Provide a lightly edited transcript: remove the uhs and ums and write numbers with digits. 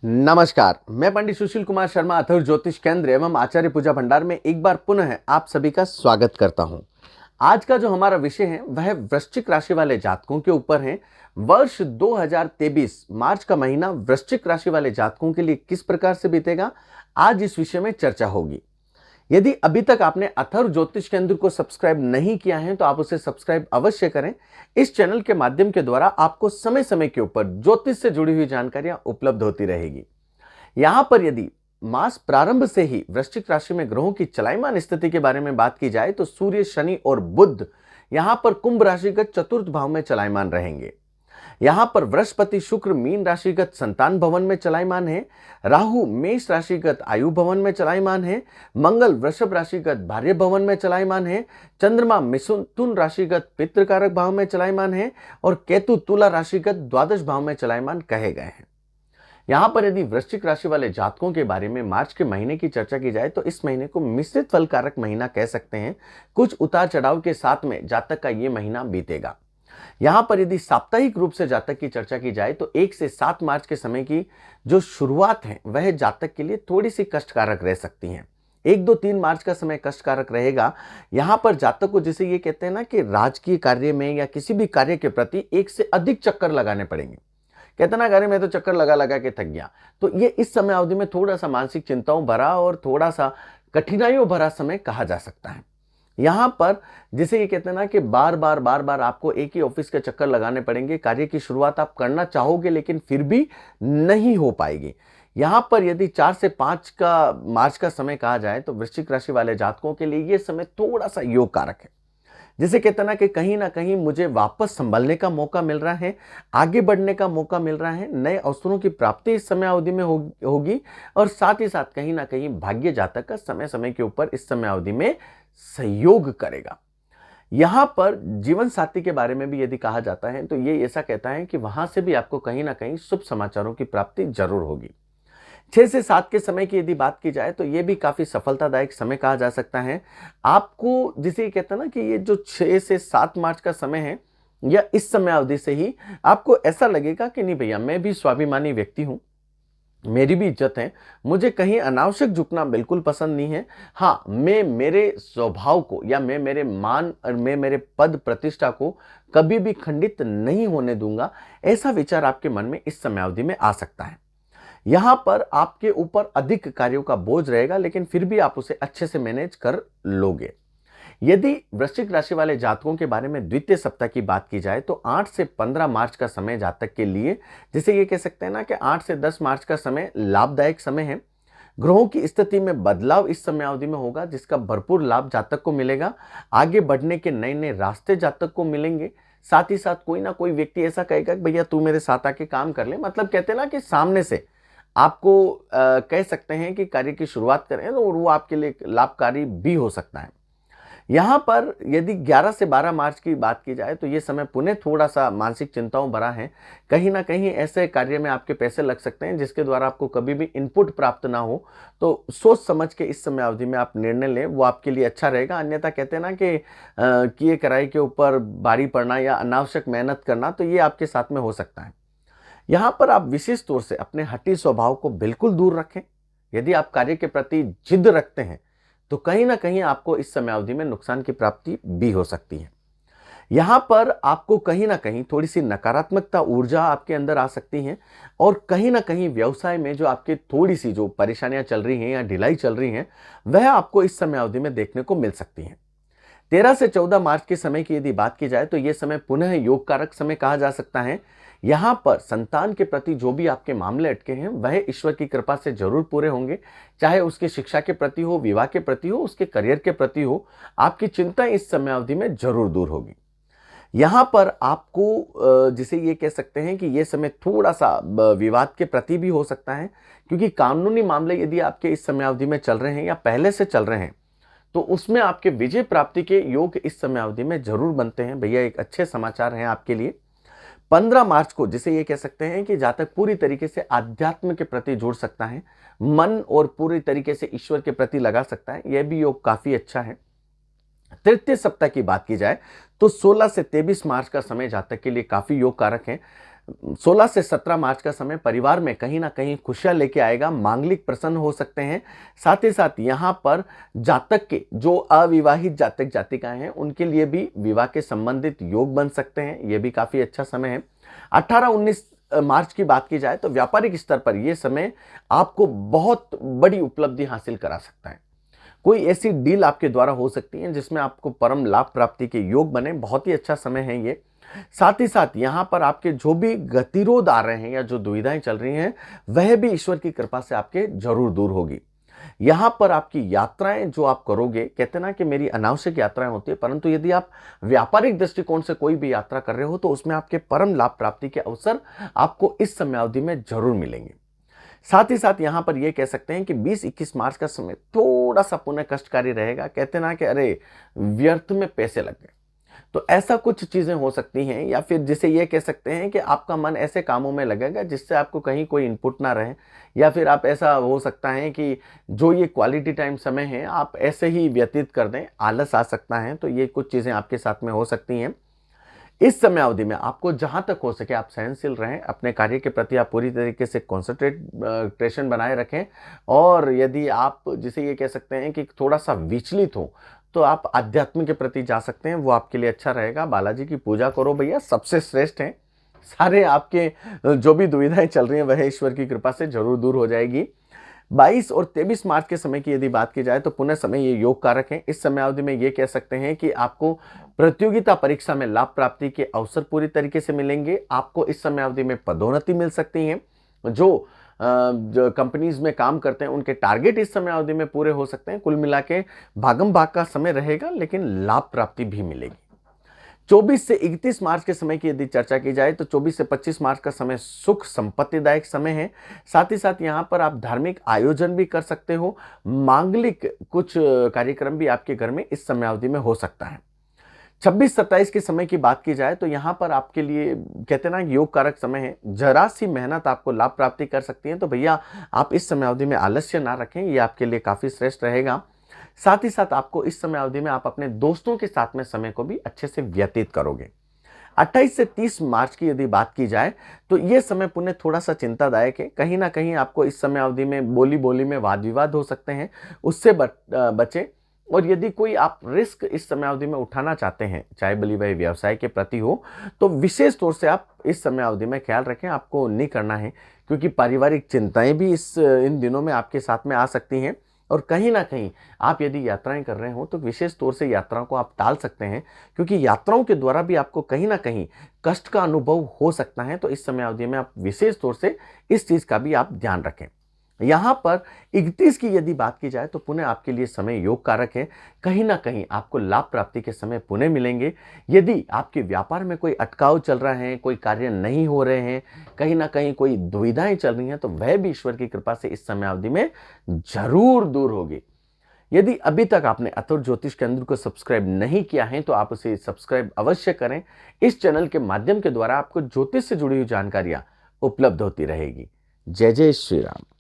नमस्कार, मैं पंडित सुशील कुमार शर्मा अथर्व ज्योतिष केंद्र एवं आचार्य पूजा भंडार में एक बार पुनः आप सभी का स्वागत करता हूं। आज का जो हमारा विषय है वह वृश्चिक राशि वाले जातकों के ऊपर है। वर्ष 2023 मार्च का महीना वृश्चिक राशि वाले जातकों के लिए किस प्रकार से बीतेगा, आज इस विषय में चर्चा होगी। यदि अभी तक आपने अथर्व ज्योतिष केंद्र को सब्सक्राइब नहीं किया है तो आप उसे सब्सक्राइब अवश्य करें। इस चैनल के माध्यम के द्वारा आपको समय समय के ऊपर ज्योतिष से जुड़ी हुई जानकारियां उपलब्ध होती रहेगी। यहां पर यदि मास प्रारंभ से ही वृश्चिक राशि में ग्रहों की चलायमान स्थिति के बारे में बात की जाए तो सूर्य, शनि और बुध यहां पर कुंभ राशिगत चतुर्थ भाव में चलायमान रहेंगे। यहां पर बृहस्पति, शुक्र मीन राशिगत संतान भवन में चलायमान है। राहु मेष राशिगत आयु भवन में चलायमान है। मंगल वृषभ राशिगत भार्य भवन में चलायमान है। चंद्रमा मिथुन राशिगत पितृकारक भाव में चलायमान है और केतु तुला राशिगत द्वादश भाव में चलायमान कहे गए हैं। यहां पर यदि वृश्चिक राशि वाले जातकों के बारे में मार्च के महीने की चर्चा की जाए तो इस महीने को मिश्रित फल कारक महीना कह सकते हैं। कुछ उतार चढ़ाव के साथ में जातक का यह महीना बीतेगा। यहां पर यदि साप्ताहिक रूप से जातक की चर्चा की जाए तो 1 से 7 मार्च के समय की जो शुरुआत है वह जातक के लिए थोड़ी सी कष्टकारक रह सकती है। 1, 2, 3 मार्च का समय कष्टकारक रहेगा। यहां पर जातक को जिसे ये कहते हैं ना कि राजकीय कार्य में या किसी भी कार्य के प्रति 1 से अधिक चक्कर लगाने पड़ेंगे। कहते ना कार्य में तो चक्कर लगा लगा के थक गया। तो ये इस समय अवधि में थोड़ा सा मानसिक चिंताओं भरा और थोड़ा सा कठिनाइयों भरा समय कहा जा सकता है। यहां पर जिसे ये कहते हैं ना कि बार बार आपको एक ही ऑफिस के चक्कर लगाने पड़ेंगे। कार्य की शुरुआत आप करना चाहोगे लेकिन फिर भी नहीं हो पाएगी। यहां पर यदि 4 से 5 का मार्च का समय कहा जाए तो वृश्चिक राशि वाले जातकों के लिए यह समय थोड़ा सा योग कारक है। जिसे कहते हैं ना कहीं मुझे वापस संभलने का मौका मिल रहा है, आगे बढ़ने का मौका मिल रहा है, नए अवसरों की प्राप्ति इस समय अवधि में होगी और साथ ही साथ कहीं ना कहीं भाग्य जातक का समय समय के ऊपर इस समय अवधि में सहयोग करेगा। यहां पर जीवन साथी के बारे में भी यदि कहा जाता है तो ये ऐसा कहता है कि वहां से भी आपको कहीं ना कहीं शुभ समाचारों की प्राप्ति जरूर होगी। 6 से 7 के समय की यदि बात की जाए तो ये भी काफी सफलतादायक समय कहा जा सकता है। आपको जिसे कहते हैं ना कि ये जो 6 से 7 मार्च का समय है या इस समय अवधि से ही आपको ऐसा लगेगा कि नहीं भैया, मैं भी स्वाभिमानी व्यक्ति हूं, मेरी भी इज्जत है, मुझे कहीं अनावश्यक झुकना बिल्कुल पसंद नहीं है। हाँ, मैं मेरे स्वभाव को या मैं मेरे मान और मैं मेरे पद प्रतिष्ठा को कभी भी खंडित नहीं होने दूंगा। ऐसा विचार आपके मन में इस समय अवधि में आ सकता है। यहां पर आपके ऊपर अधिक कार्यों का बोझ रहेगा लेकिन फिर भी आप उसे अच्छे से मैनेज कर लोगे। यदि वृश्चिक राशि वाले जातकों के बारे में द्वितीय सप्ताह की बात की जाए तो 8 से 15 मार्च का समय जातक के लिए, जिसे ये कह सकते हैं ना कि 8 से 10 मार्च का समय लाभदायक समय है। ग्रहों की स्थिति में बदलाव इस समय अवधि में होगा जिसका भरपूर लाभ जातक को मिलेगा। आगे बढ़ने के नए नए रास्ते जातक को मिलेंगे। साथ ही साथ कोई ना कोई व्यक्ति ऐसा कहेगा कि भैया तू मेरे साथ आके काम कर ले, मतलब कहते हैं ना कि सामने से आपको कह सकते हैं कि कार्य की शुरुआत करें और वो आपके लिए लाभकारी भी हो सकता है। यहां पर यदि 11 से 12 मार्च की बात की जाए तो ये समय पुनः थोड़ा सा मानसिक चिंताओं भरा है। कहीं ना कहीं ऐसे कार्य में आपके पैसे लग सकते हैं जिसके द्वारा आपको कभी भी इनपुट प्राप्त ना हो, तो सोच समझ के इस समय अवधि में आप निर्णय लें, वो आपके लिए अच्छा रहेगा। अन्यथा कहते हैं ना कि किए कराई के ऊपर भारी पड़ना या अनावश्यक मेहनत करना, तो ये आपके साथ में हो सकता है। यहां पर आप विशेष तौर से अपने हठी स्वभाव को बिल्कुल दूर रखें। यदि आप कार्य के प्रति जिद रखते हैं तो कहीं ना कहीं आपको इस समय अवधि में नुकसान की प्राप्ति भी हो सकती है। यहां पर आपको कहीं ना कहीं थोड़ी सी नकारात्मकता ऊर्जा आपके अंदर आ सकती है और कहीं ना कहीं व्यवसाय में जो आपके थोड़ी सी जो परेशानियां चल रही हैं या ढिलाई चल रही हैं वह आपको इस समय अवधि में देखने को मिल सकती है। 13 से 14 मार्च के समय की यदि बात की जाए तो यह समय पुनः योग कारक समय कहा जा सकता है। यहां पर संतान के प्रति जो भी आपके मामले अटके हैं वह ईश्वर की कृपा से जरूर पूरे होंगे। चाहे उसकी शिक्षा के प्रति हो, विवाह के प्रति हो, उसके करियर के प्रति हो, आपकी चिंता इस समय अवधि में जरूर दूर होगी। यहां पर आपको जिसे ये कह सकते हैं कि यह समय थोड़ा सा विवाद के प्रति भी हो सकता है, क्योंकि कानूनी मामले यदि आपके इस समय अवधि में चल रहे हैं या पहले से चल रहे हैं तो उसमें आपके विजय प्राप्ति के योग इस समय अवधि में जरूर बनते हैं। भैया एक अच्छे समाचार हैं आपके लिए। 15 मार्च को जिसे ये कह सकते हैं कि जातक पूरी तरीके से आध्यात्म के प्रति जुड़ सकता है, मन और पूरी तरीके से ईश्वर के प्रति लगा सकता है। यह भी योग काफी अच्छा है। तृतीय सप्ताह की बात की जाए तो 16 से 23 मार्च का समय जातक के लिए काफी योग कारक है। 16 से 17 मार्च का समय परिवार में कहीं ना कहीं खुशियां लेके आएगा, मांगलिक प्रसन्न हो सकते हैं। साथ ही साथ यहाँ पर जातक के जो अविवाहित जातक जातिकाएं हैं उनके लिए भी विवाह के संबंधित योग बन सकते हैं, ये भी काफी अच्छा समय है। 18-19 मार्च की बात की जाए तो व्यापारिक स्तर पर यह समय आपको बहुत बड़ी उपलब्धि हासिल करा सकता है। कोई ऐसी डील आपके द्वारा हो सकती है जिसमें आपको परम लाभ प्राप्ति के योग बने, बहुत ही अच्छा समय है ये। साथ ही साथ यहां पर आपके जो भी गतिरोध आ रहे हैं या जो दुविधाएं चल रही हैं वह भी ईश्वर की कृपा से आपके जरूर दूर होगी। यहां पर आपकी यात्राएं जो आप करोगे, कहते ना कि मेरी अनावश्यक यात्राएं होती है, परंतु यदि आप व्यापारिक दृष्टिकोण से कोई भी यात्रा कर रहे हो तो उसमें आपके परम लाभ प्राप्ति के अवसर आपको इस समयावधि में जरूर मिलेंगे। साथ ही साथ यहां पर यह कह सकते हैं कि 20-21 मार्च का समय थोड़ा सा पुनः कष्टकारी रहेगा। कहते ना कि अरे व्यर्थ में पैसे लग गए, तो ऐसा कुछ चीजें हो सकती हैं। या फिर जिसे ये कह सकते हैं कि आपका मन ऐसे कामों में लगेगा जिससे आपको कहीं कोई इनपुट ना रहे, या फिर आप ऐसा हो सकता है कि जो ये क्वालिटी टाइम समय है आप ऐसे ही व्यतीत कर दें, आलस आ सकता है। तो ये कुछ चीजें आपके साथ में हो सकती हैं। इस समय अवधि में आपको जहां तक हो सके आप सहनशील रहें, अपने कार्य के प्रति आप पूरी तरीके से कॉन्सेंट्रेशन बनाए रखें। और यदि आप जिसे ये कह सकते हैं कि थोड़ा सा विचलित हो तो आप अध्यात्म के प्रति जा सकते हैं, वो आपके लिए अच्छा रहेगा। बालाजी की पूजा करो भैया, सबसे श्रेष्ठ है। सारे आपके जो भी दुविधाएं चल रही हैं वह ईश्वर की कृपा से जरूर दूर हो जाएगी। 22 और 23 मार्च के समय की यदि बात की जाए तो पुनः समय ये योग कारक है। इस समय अवधि में ये कह सकते हैं कि आपको प्रतियोगिता परीक्षा में लाभ प्राप्ति के अवसर पूरी तरीके से मिलेंगे। आपको इस समय अवधि में पदोन्नति मिल सकती है। जो कंपनीज में काम करते हैं उनके टारगेट इस समय अवधि में पूरे हो सकते हैं। कुल मिला के भागम भाग का समय रहेगा, लेकिन लाभ प्राप्ति भी मिलेगी। 24 से 31 मार्च के समय की यदि चर्चा की जाए तो 24 से 25 मार्च का समय सुख संपत्तिदायक समय है। साथ ही साथ यहाँ पर आप धार्मिक आयोजन भी कर सकते हो, मांगलिक कुछ कार्यक्रम भी आपके घर में इस समय अवधि में हो सकता है। 26-27 के समय की बात की जाए तो यहाँ पर आपके लिए कहते ना योग कारक समय है। जरा सी मेहनत आपको लाभ प्राप्ति कर सकती है, तो भैया आप इस समय अवधि में आलस्य ना रखें, ये आपके लिए काफी श्रेष्ठ रहेगा। साथ ही साथ आपको इस समय अवधि में आप अपने दोस्तों के साथ में समय को भी अच्छे से व्यतीत करोगे। 28 से 30 मार्च की यदि बात की जाए तो यह समय पुण्य थोड़ा सा चिंतादायक है। कहीं ना कहीं आपको इस समय अवधि में बोली बोली में वाद विवाद हो सकते हैं, उससे बचे। और यदि कोई आप रिस्क इस समय अवधि में उठाना चाहते हैं, चाहे भले वह व्यवसाय के प्रति हो, तो विशेष तौर से आप इस समय अवधि में ख्याल रखें, आपको नहीं करना है। क्योंकि पारिवारिक चिंताएं भी इन दिनों में आपके साथ में आ सकती हैं। और कहीं ना कहीं आप यदि यात्राएं कर रहे हो तो विशेष तौर से यात्राओं को आप टाल सकते हैं, क्योंकि यात्राओं के द्वारा भी आपको कहीं ना कहीं कष्ट का अनुभव हो सकता है। तो इस समय अवधि में आप विशेष तौर से इस चीज का भी आप ध्यान रखें। यहां पर 31 की यदि बात की जाए तो पुनः आपके लिए समय योग कारक है। कहीं ना कहीं आपको लाभ प्राप्ति के समय पुनः मिलेंगे। यदि आपके व्यापार में कोई अटकाव चल रहा है, कोई कार्य नहीं हो रहे हैं, कहीं ना कहीं कोई दुविधाएं चल रही हैं, तो वह भी ईश्वर की कृपा से इस समय अवधि में जरूर दूर होगी। यदि अभी तक आपने अथर्व ज्योतिष केंद्र को सब्सक्राइब नहीं किया है तो आप उसे सब्सक्राइब अवश्य करें। इस चैनल के माध्यम के द्वारा आपको ज्योतिष से जुड़ी हुई जानकारियां उपलब्ध होती रहेगी। जय जय श्री राम।